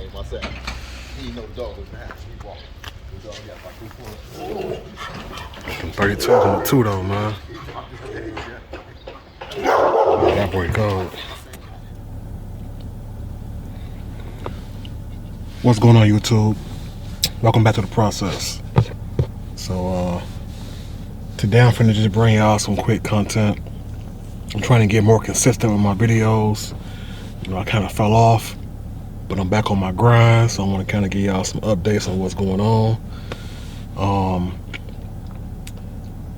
came myself. He didn't know the dog was in the house. He walked. The dog got about 2 points. 32 on the 2 though, man. That boy cold. What's going on, YouTube? Welcome back to the process. So today I'm finna just bring y'all some quick content. I'm trying to get more consistent with my videos. You know, I kind of fell off, but I'm back on my grind, so I want to kind of give y'all some updates on what's going on.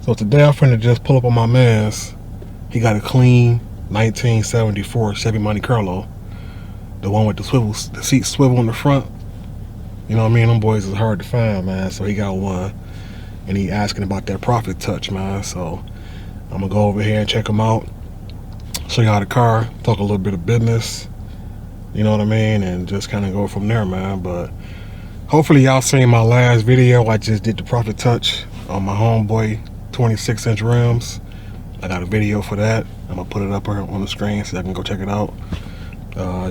So today I'm finna just pull up on my man's. He got a clean 1974 Chevy Monte Carlo, the one with the seat swivel in the front. You know what I mean? Them boys is hard to find, man. So he got one, and he asking about that Profit Touch, man. So I'm gonna go over here and check him out, show y'all the car, talk a little bit of business. You know what I mean? And just kind of go from there, man. But hopefully y'all seen my last video. I just did the Profit Touch on my homeboy 26-inch rims. I got a video for that. I'm gonna put it up here on the screen so I can go check it out.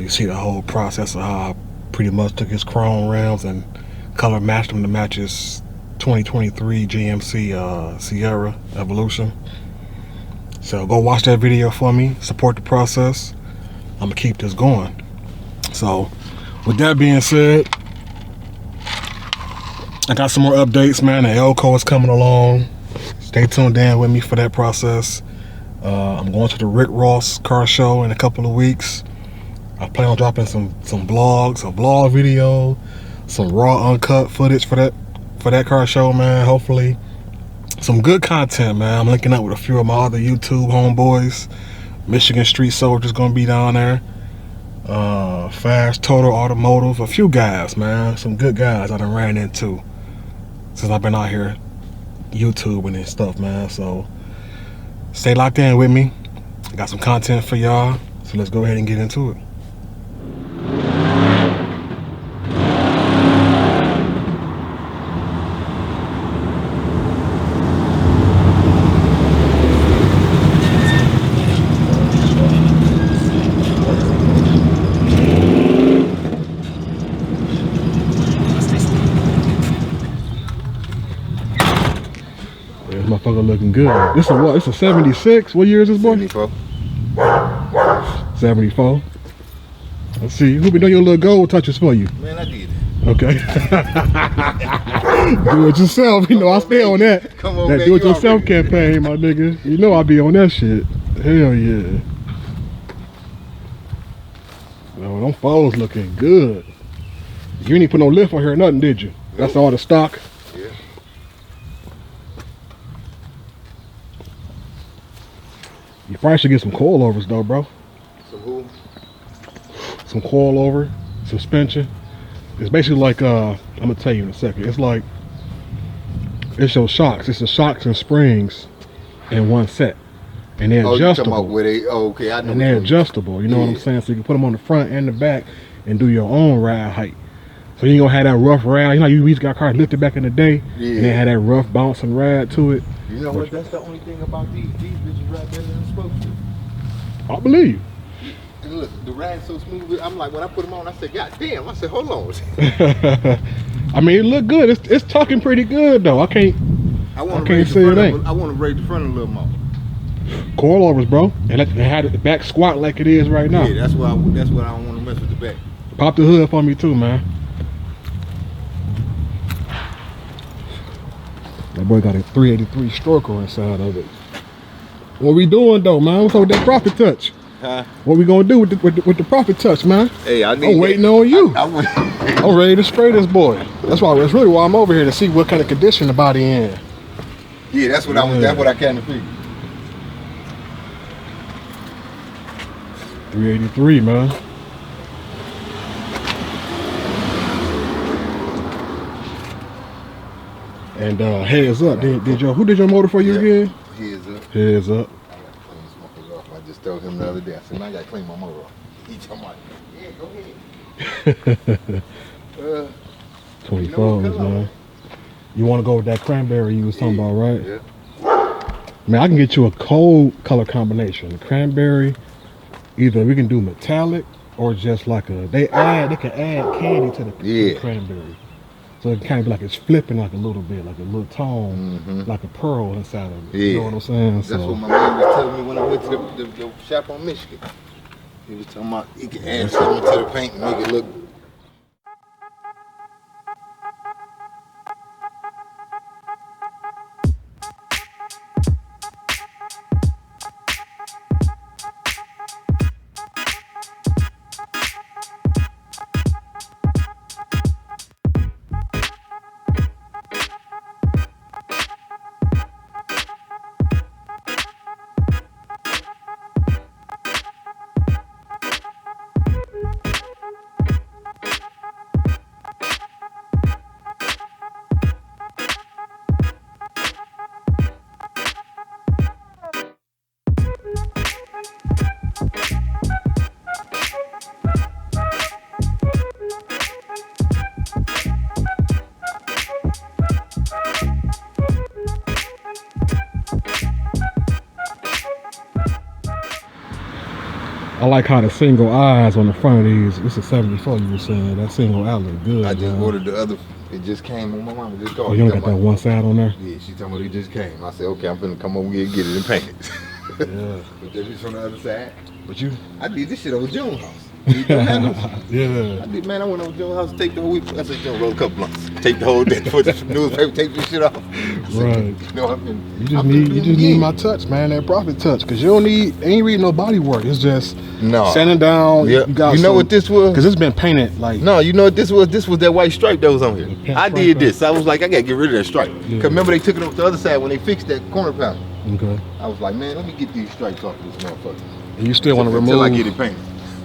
You see the whole process of how I pretty much took his chrome rims and color matched them to match his 2023 GMC Sierra Evolution. So go watch that video for me, support the process. I'm gonna keep this going. So with that being said, I got some more updates, man. The Elco is coming along. Stay tuned in with me for that process. I'm going to the Rick Ross car show in a couple of weeks. I plan on dropping some vlogs, a vlog video, some raw uncut footage for that car show, man. Hopefully some good content, man. I'm linking up with a few of my other YouTube homeboys. Michigan Street Soldiers gonna be down there. Fast Total Automotive, a few guys, man. Some good guys I done ran into since I've been out here YouTubing and stuff, man. So stay locked in with me. I got some content for y'all, so let's go ahead and get into it. Motherfucker looking good. This is what? It's a 76? What year is this boy? 74. 74. Let's see. Who been doing your little gold touches for you? Man, I did it. Okay. Do it yourself. You know, I stay on that. Come on, that man, do it yourself campaign, my nigga. You know I be on that shit. Hell yeah. No, them phones looking good. You didn't put no lift on here or nothing, did you? Nope. That's all the stock. Yeah. You probably should get some coilovers though, bro. Some who? Some coilover, suspension. It's basically like, I'm gonna tell you in a second. It's like, it's your shocks. It's the shocks and springs in one set. And they're adjustable. About where they, okay, I know. And they're adjustable, you know what I'm saying? So you can put them on the front and the back and do your own ride height. So you ain't gonna have that rough ride. You know, you used to got cars lifted back in the day, and they had that rough bouncing ride to it. You know what? That's the only thing about these bitches ride better than supposed to. I believe you. And look, the ride's so smooth. I'm like, when I put them on, I said, God damn. I said, hold on. I mean, it look good. It's talking pretty good though. I can't say it ain't. I want to raise the front a little more. Coilovers, bro, and had the back squat like it is right now. Yeah, that's what I don't want to mess with the back. Pop the hood for me too, man. That boy got a 383 stroker inside of it. What we doing though, man? What's up with that Profit Touch? Huh? What we gonna do with the Profit Touch, man? Hey, I'm waiting on you. I'm ready to spray this boy. That's really why I'm over here, to see what kind of condition the body in. Yeah, that's what that's what I kind of figured. 383, man. And heads up, who did your motor for you again? Heads up. Heads up. I got to clean this motherfucker off. I just told him the other day. I said, man, I got to clean my motor off. He told me, yeah, go ahead. 24s, man. You want to go with that cranberry you was talking about, right? Yeah. Man, I can get you a cold color combination. Cranberry, either we can do metallic or just like a they can add candy to the cranberry. So it kind of be like it's flipping like a little bit, like a little tone, like a pearl inside of it. You know what I'm saying? That's what my man was telling me when I went to the shop on Michigan. He was talking about he can add something to the paint and make it look. I like how the single eyes on the front of these. This is 74. You were saying that single eye look good. I just ordered the other. It just came on my mama just called. Oh, you don't got that one side on there? Yeah, she told me it just came. I said, okay, I'm finna come over here and get it and paint it. Yeah. But then it's on the other side. But you? I did this shit over June's house. Yeah. I did, man. I went over June's house, take the whole week. I said, June, roll a couple blunts. Take the whole day, put the newspaper, take this shit off. Right. You know, you just need my touch, man. That profit touch, cause you don't ain't reading no body work. It's just sanding down. Yeah. You know what this was? Cause it's been painted like. No, you know what this was? This was that white stripe that was on here. I did this. I was like, I gotta get rid of that stripe. Yeah. Cause remember they took it off the other side when they fixed that corner panel. Okay. I was like, man, let me get these stripes off of this motherfucker. And you still want to remove? Until I get it painted.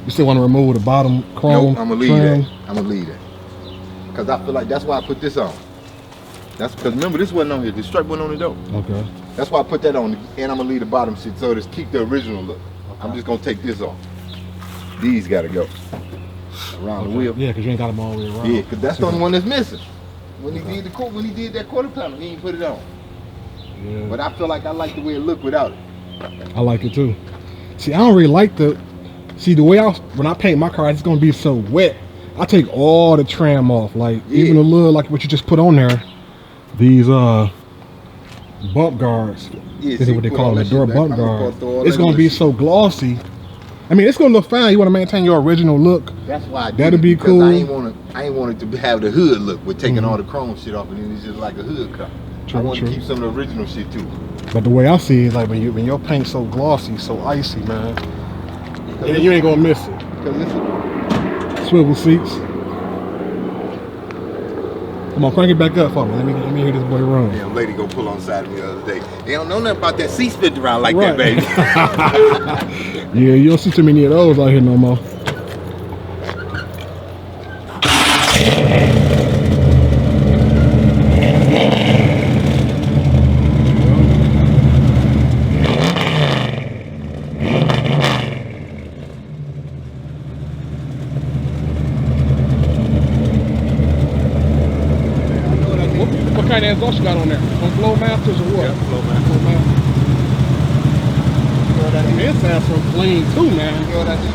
You still want to remove the bottom chrome? Nope, I'm gonna leave that. I'm gonna leave that. Cause I feel like that's why I put this on. That's because remember this wasn't on here. The stripe wasn't on it though. Okay. That's why I put that on, and I'm gonna leave the bottom shit so to keep the original look. Okay. I'm just gonna take this off. These gotta go around the wheel. Yeah, cause you ain't got them all the way around. Yeah, cause that's the only one that's missing. When he did that quarter panel, he ain't put it on. Yeah. But I feel like I like the way it looked without it. I like it too. See, I don't really like the way when I paint my car, it's gonna be so wet. I take all the trim off, like even a little like what you just put on there. These bump guards. Yeah, this is what they call it, door bump guard. It's gonna be so glossy. I mean, it's gonna look fine. You want to maintain your original look. That's why I did that'd be cool. I ain't want it to have the hood look with taking all the chrome shit off, and then it's just like a hood cut. I want to keep some of the original shit too. But the way I see it is like when your paint's so glossy, so icy, man, you ain't gonna miss it. Swivel seats. Come on, crank it back up for me. Let me hear this boy run. Damn lady go pull on the side of me the other day. They don't know nothing about that seat spinning around like that, baby. Yeah, you don't see too many of those out here no more. What kind of exhaust you got on there? On flow masters or what? Yeah, flow masters. It sounds so clean too, man. You know what I do? You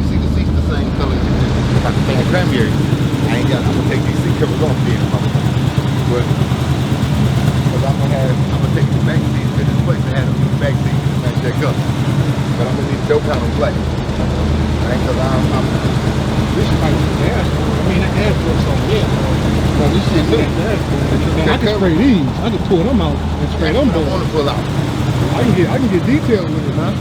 see the seats the same color. If I can paint the cranberry, I'm gonna take these seat covers off then. But because I'm gonna take the back seats to this place and have them back seats and match that color. But I'm gonna need the dope panel black. Right? Because this is like gas. I mean, that gas looks so good. Well, this shit new. I can spray these. I can pull them out and spray them down. I want to pull out. I can get detailed with it, man.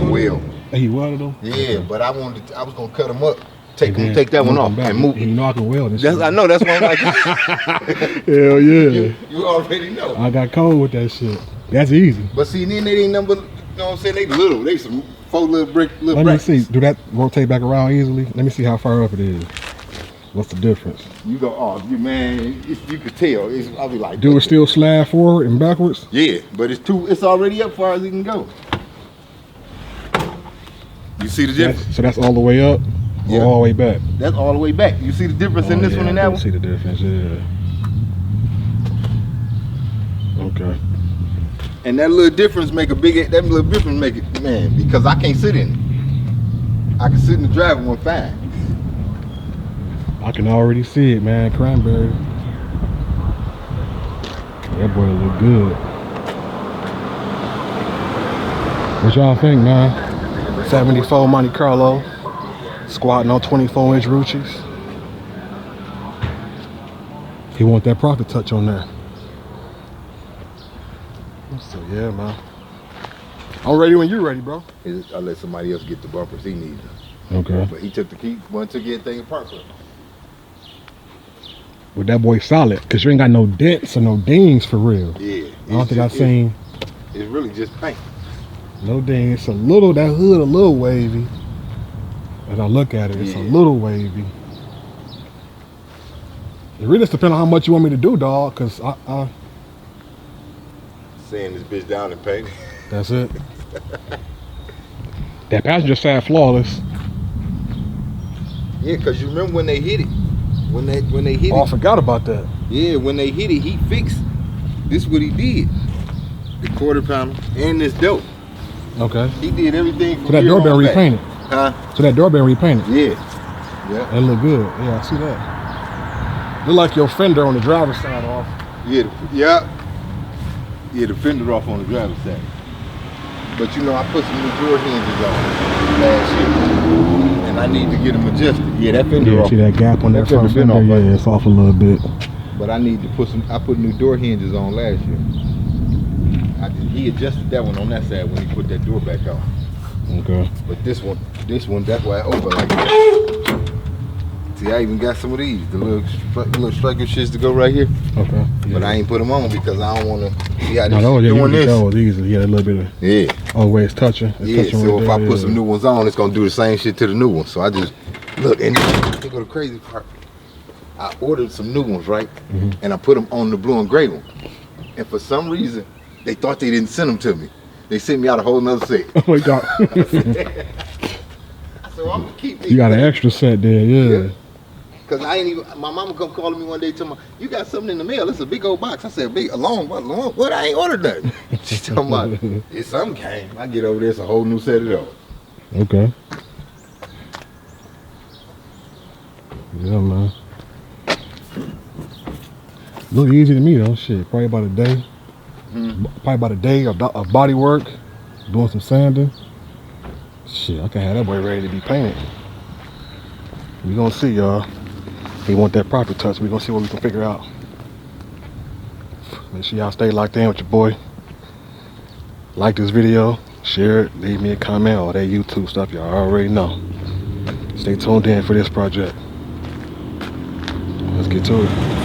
Well. Hey, you welded them? Yeah, but I was gonna cut them up. Take that one off and move. You know I can weld this. I know, that's why I'm like. Hell yeah. You already know. I got cold with that shit. That's easy. But see, then they ain't number. You know what I'm saying? They little. They some 4 little brick. Let me see. Do that rotate back around easily? Let me see how far up it is. What's the difference? You go, oh, man, you could tell. I'll be like, do it still slide forward and backwards? Yeah, but it's already up far as it can go. You see the difference? So that's all the way up or all the way back? That's all the way back. You see the difference in this one and that one? I see the difference, yeah. Okay. And that little difference make a big, that little difference make it, man, because I can't sit in it. I can sit in the driver's one fine. I can already see it, man. Cranberry. That boy look good. What y'all think, man? 74 Monte Carlo. Squatting on 24-inch Ruccis. He want that profit touch on there. So yeah, man. I'm ready when you're ready, bro. I'll let somebody else get the bumpers. He needs them. Okay. But he took the key, one took everything apart from him. But that boy solid, cause you ain't got no dents or no dings for real. Yeah. I don't think I've seen. It's really just paint. No dings. It's a little, that hood a little wavy. As I look at it, it's a little wavy. It really just depends on how much you want me to do, dog. Cause I Sand this bitch down and paint. That's it. That passenger side flawless. Yeah, cause you remember when they hit it. When they hit it. Oh, I forgot about that. Yeah, when they hit it, he fixed. This is what he did. The quarter pounder and this dope. Okay. He did everything. So that door been repainted. Huh? So that door been repainted. Yeah. Yeah. That look good. Yeah, I see that. Look like your fender on the driver's side off. Yeah. Yeah, the fender off on the driver's side. But you know, I put some new door hinges on last year, and I need to get them adjusted. Yeah, that fender off. See that gap on that front fender? Off, yeah, it's off a little bit. But I need to put some. I put new door hinges on last year. He adjusted that one on that side when he put that door back on. Okay. But this one, that's why I open like that. See, I even got some of these, the little striker shits to go right here. Okay. Yeah. But I ain't put them on because I don't want to see how this doing this. Those easy. Yeah, a little bit of. Yeah. Oh, where it's touching. It's touching so right if there, I put some new ones on, it's gonna do the same shit to the new ones. So I just look, and they go the crazy part. I ordered some new ones, right? And I put them on the blue and gray one. And for some reason, they thought they didn't send them to me. They sent me out a whole nother set. Oh my God. So I'm gonna keep these. You got an extra set there, yeah. Cause I ain't even. My mama come calling me one day, telling me, "You got something in the mail? It's a big old box." I said, "A long? What? I ain't ordered nothing." She talking about it's something came. I get over there, it's a whole new set of those. Okay. Yeah, man. Look easy to me though. Shit, probably about a day. Probably about a day of body work, doing some sanding. Shit, I can have that boy ready to be painted. We gonna see, y'all. He want that profit touch. We gonna see what we can figure out. Make sure y'all stay locked in with your boy. Like this video, share it, leave me a comment, all that YouTube stuff y'all already know. Stay tuned in for this project. Let's get to it.